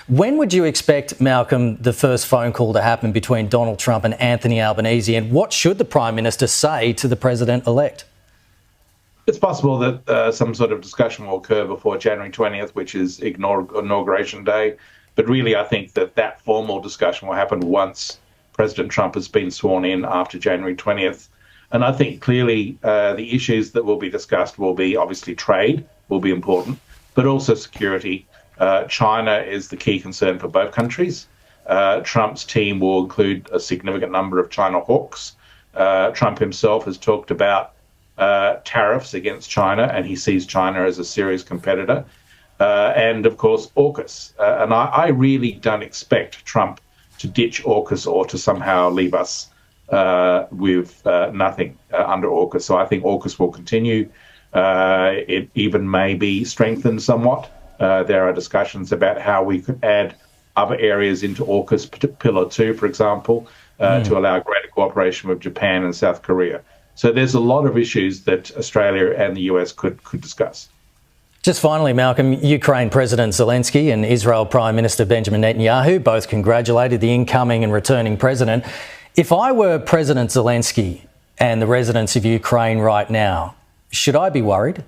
When would you expect, Malcolm, the first phone call to happen between Donald Trump and Anthony Albanese, and what should the Prime Minister say to the President-elect? It's possible that some sort of discussion will occur before January 20th, which is Inauguration Day. But really, I think that formal discussion will happen once President Trump has been sworn in after January 20th. And I think clearly the issues that will be discussed will be obviously trade will be important, but also security. China is the key concern for both countries. Trump's team will include a significant number of China hawks. Trump himself has talked about tariffs against China, and he sees China as a serious competitor. And, of course, AUKUS. And I really don't expect Trump to ditch AUKUS or to somehow leave us with nothing under AUKUS. So I think AUKUS will continue. It even may be strengthened somewhat. There are discussions about how we could add other areas into AUKUS, Pillar 2, for example, to allow greater cooperation with Japan and South Korea. So there's a lot of issues that Australia and the US could discuss. Just finally, Malcolm, Ukraine President Zelensky and Israel Prime Minister Benjamin Netanyahu both congratulated the incoming and returning president. If I were President Zelensky and the residents of Ukraine right now, should I be worried?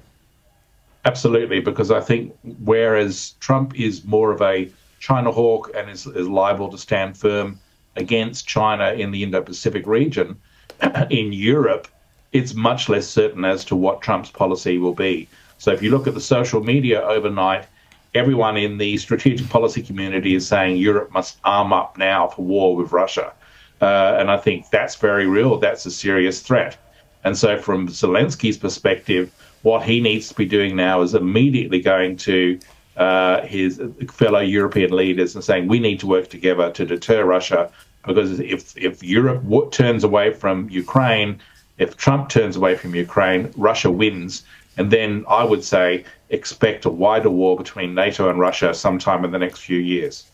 Absolutely, because I think whereas Trump is more of a China hawk and is liable to stand firm against China in the Indo-Pacific region, in Europe, it's much less certain as to what Trump's policy will be. So if you look at the social media overnight, everyone in the strategic policy community is saying Europe must arm up now for war with Russia. And I think that's very real. That's a serious threat. And so from Zelensky's perspective, what he needs to be doing now is immediately going to his fellow European leaders and saying we need to work together to deter Russia, because if Europe turns away from Ukraine, if Trump turns away from Ukraine, Russia wins. And then I would say expect a wider war between NATO and Russia sometime in the next few years.